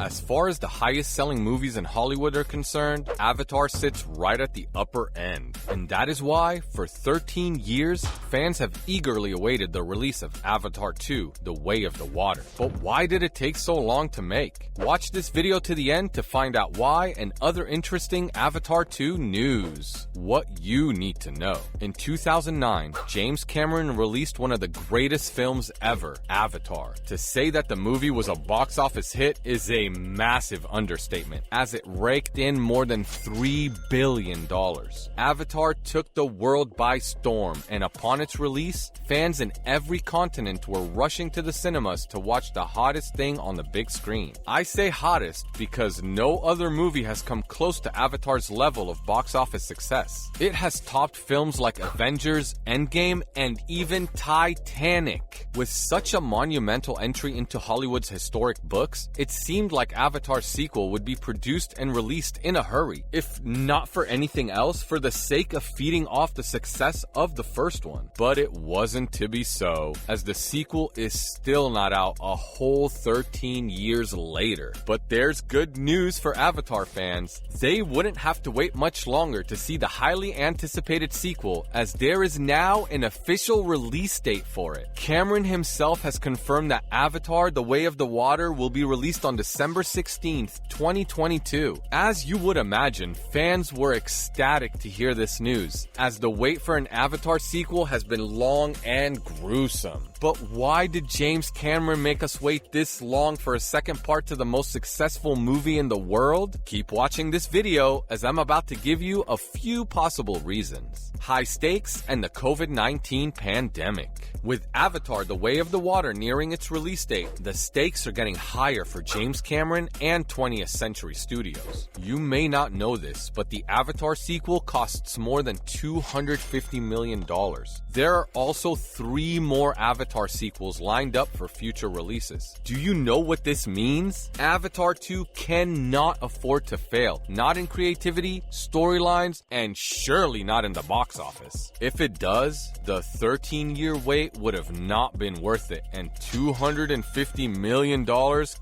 As far as the highest selling movies in Hollywood are concerned, Avatar sits right at the upper end. And that is why, for 13 years, fans have eagerly awaited the release of Avatar 2, The Way of the Water. But why did it take so long to make? Watch this video to the end to find out why and other interesting Avatar 2 news. What you need to know. In 2009, James Cameron released one of the greatest films ever, Avatar. To say that the movie was a box office hit is a massive understatement, as it raked in more than $3 billion. Avatar took the world by storm, and upon its release, fans in every continent were rushing to the cinemas to watch the hottest thing on the big screen. I say hottest because no other movie has come close to Avatar's level of box office success. It has topped films like Avengers, Endgame, and even Titanic. With such a monumental entry into Hollywood's historic books, it seemed like Avatar's sequel would be produced and released in a hurry, if not for anything else, for the sake of feeding off the success of the first one. But it wasn't to be so, as the sequel is still not out a whole 13 years later. But there's good news for Avatar fans. They wouldn't have to wait much longer to see the highly anticipated sequel, as there is now an official release date for it. Cameron himself has confirmed that Avatar: The Way of the Water will be released on December 16th, 2022. As you would imagine, fans were ecstatic to hear this news, as the wait for an Avatar sequel has been long and gruesome. But why did James Cameron make us wait this long for a second part to the most successful movie in the world? Keep watching this video, as I'm about to give you a few possible reasons. High stakes and the COVID-19 pandemic. With Avatar: The Way of the Water nearing its release date, the stakes are getting higher for James Cameron and 20th Century Studios. You may not know this, but the Avatar sequel costs more than $250 million. There are also 3 more Avatar sequels lined up for future releases. Do you know what this means? Avatar 2 cannot afford to fail, not in creativity, storylines, and surely not in the box office. If it does, the 13-year wait would have not been worth it, and $250 million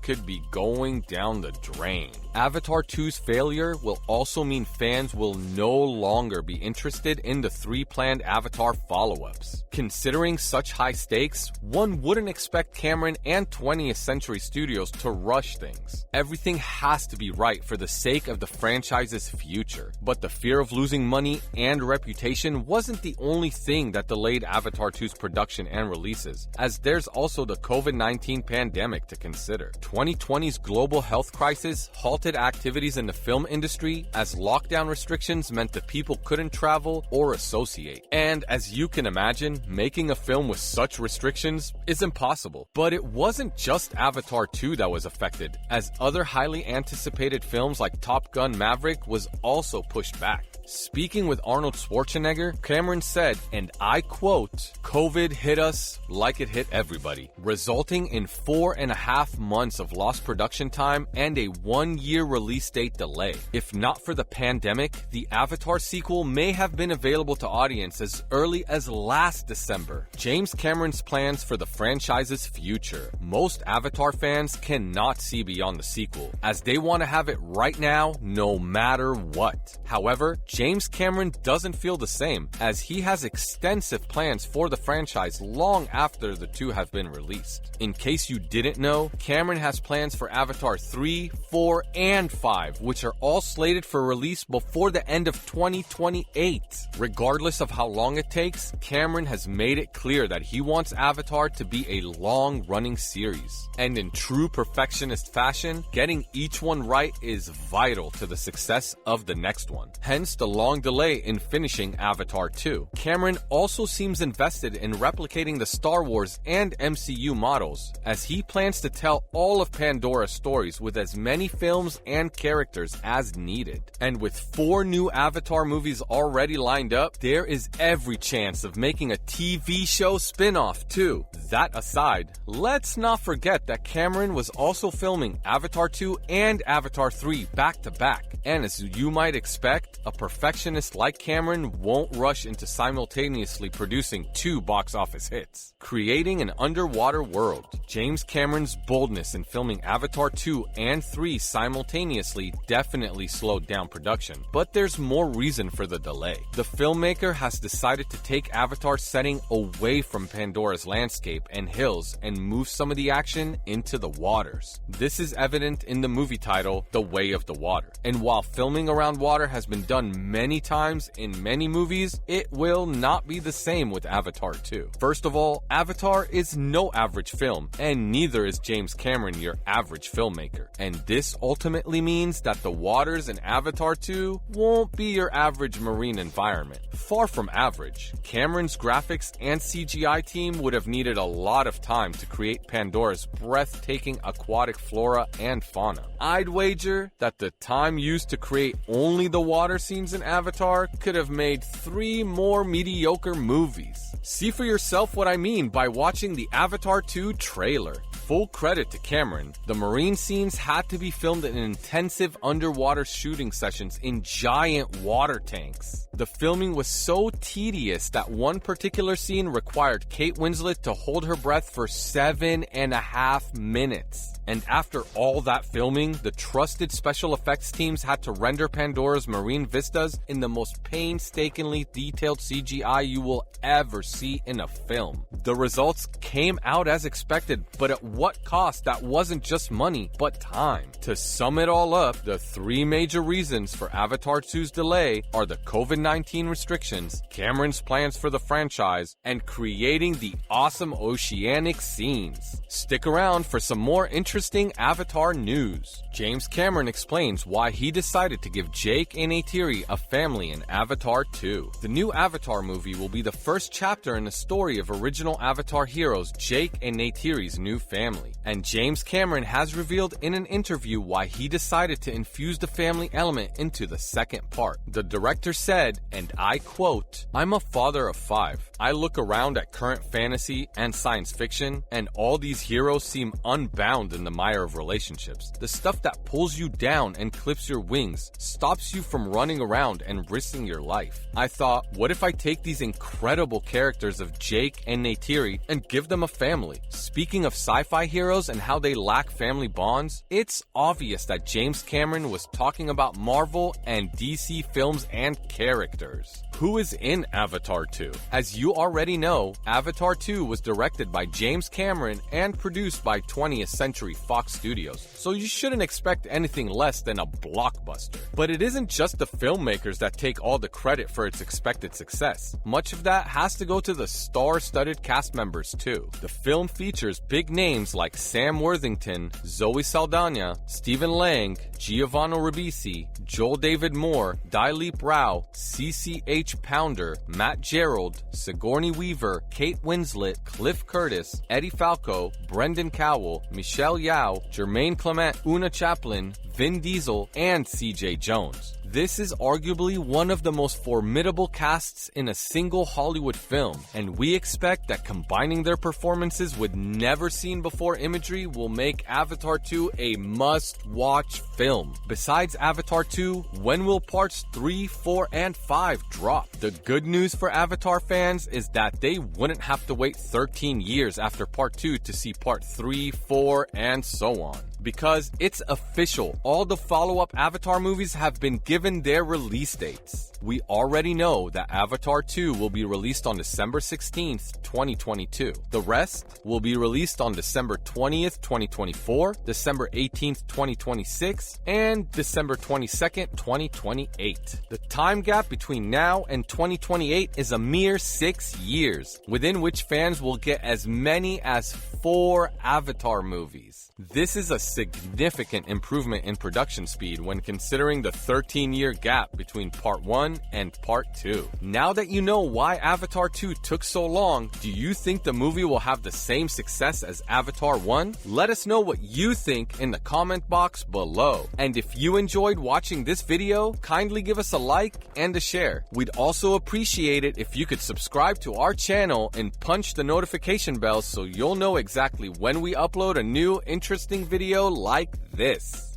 could be going down the drain. Avatar 2's failure will also mean fans will no longer be interested in the 3 planned Avatar follow-ups. Considering such high stakes, one wouldn't expect Cameron and 20th Century Studios to rush things. Everything has to be right for the sake of the franchise's future. But the fear of losing money and reputation wasn't the only thing that delayed Avatar 2's production and releases, as there's also the COVID-19 pandemic to consider. 2020's global health crisis halted activities in the film industry, as lockdown restrictions meant that people couldn't travel or associate. And as you can imagine, making a film with such restrictions is impossible. But it wasn't just Avatar 2 that was affected, as other highly anticipated films like Top Gun: Maverick was also pushed back. Speaking with Arnold Schwarzenegger, Cameron said, and I quote, "COVID hit us like it hit everybody, resulting in 4.5 months of lost production time and a 1-year release date delay. If not for the pandemic, the Avatar sequel may have been available to audience as early as last December." James Cameron's plans for the franchise's future. Most Avatar fans cannot see beyond the sequel, as they want to have it right now, no matter what. However, James Cameron doesn't feel the same, as he has extensive plans for the franchise long after the 2 have been released. In case you didn't know, Cameron has plans for Avatar 3, 4, and 5, which are all slated for release before the end of 2028. Regardless of how long it takes, Cameron has made it clear that he wants Avatar to be a long-running series. And in true perfectionist fashion, getting each one right is vital to the success of the next one. Hence the long delay in finishing Avatar 2. Cameron also seems invested in replicating the Star Wars and MCU models, as he plans to tell all of Pandora's stories with as many films and characters as needed. And with 4 new Avatar movies already lined up, there is every chance of making a TV show spin-off too. That aside, let's not forget that Cameron was also filming Avatar 2 and Avatar 3 back to back. And as you might expect, a perfectionist like Cameron won't rush into simultaneously producing 2 box office hits. Creating an underwater world, James Cameron's boldness in filming Avatar 2 and 3 simultaneously definitely slowed down production, but there's more reason for the delay. The filmmaker has decided to take Avatar's setting away from Pandora's landscape and hills and move some of the action into the waters. This is evident in the movie title, The Way of the Water. And while filming around water has been done many times in many movies, it will not be the same with Avatar 2. First of all, Avatar is no average film, and neither is James Cameron your average filmmaker. And this ultimately means that the waters in Avatar 2 won't be your average marine environment. Far from average. Cameron's graphics and CGI team would have needed a lot of time to create Pandora's breathtaking aquatic flora and fauna. I'd wager that the time used to create only the water scenes in Avatar could have made 3 more mediocre movies. See for yourself what I mean by watching the Avatar 2 trailer. Full credit to Cameron, the marine scenes had to be filmed in intensive underwater shooting sessions in giant water tanks. The filming was so tedious that one particular scene required Kate Winslet to hold her breath for 7.5 minutes. And after all that filming, the trusted special effects teams had to render Pandora's marine vistas in the most painstakingly detailed CGI you will ever see in a film. The results came out as expected, but at what cost? That wasn't just money, but time. To sum it all up, the 3 major reasons for Avatar 2's delay are the COVID-19 restrictions, Cameron's plans for the franchise, and creating the awesome oceanic scenes. Stick around for some more interesting Avatar news. James Cameron explains why he decided to give Jake and Neytiri a family in Avatar 2. The new Avatar movie will be the first chapter in the story of original Avatar heroes Jake and Neytiri's new family. And James Cameron has revealed in an interview why he decided to infuse the family element into the second part. The director said, and I quote, "I'm a father of 5. I look around at current fantasy and science fiction, and all these heroes seem unbound in the mire of relationships. The stuff that pulls you down and clips your wings, stops you from running around and risking your life. I thought, what if I take these incredible characters of Jake and Neytiri and give them a family?" Speaking of sci-fi heroes and how they lack family bonds, it's obvious that James Cameron was talking about Marvel and DC films and characters. Who is in Avatar 2? As you already know, Avatar 2 was directed by James Cameron and produced by 20th Century Fox Studios, so you shouldn't expect anything less than a blockbuster. But it isn't just the filmmakers that take all the credit for its expected success. Much of that has to go to the star-studded cast members too. The film features big names like Sam Worthington, Zoe Saldana, Stephen Lang, Giovanni Ribisi, Joel David Moore, Dilip Rao, CCH Pounder, Matt Gerald, Sigourney Weaver, Kate Winslet, Cliff Curtis, Eddie Falco, Brendan Cowell, Michelle Yeoh, Jermaine Clement, Una Chaplin, Vin Diesel, and CJ Jones. This is arguably one of the most formidable casts in a single Hollywood film, and we expect that combining their performances with never-seen-before imagery will make Avatar 2 a must-watch film. Besides Avatar 2, when will parts 3, 4, and 5 drop? The good news for Avatar fans is that they wouldn't have to wait 13 years after part 2 to see part 3, 4, and so on. Because it's official, all the follow-up Avatar movies have been given their release dates. We already know that Avatar 2 will be released on December 16th, 2022. The rest will be released on December 20th, 2024, December 18th, 2026, and December 22nd, 2028. The time gap between now and 2028 is a mere 6 years, within which fans will get as many as 4 Avatar movies. This is a significant improvement in production speed when considering the 13-year gap between Part 1 and Part 2. Now that you know why Avatar 2 took so long, do you think the movie will have the same success as Avatar 1? Let us know what you think in the comment box below. And if you enjoyed watching this video, kindly give us a like and a share. We'd also appreciate it if you could subscribe to our channel and punch the notification bell so you'll know exactly when we upload a new interesting video like this.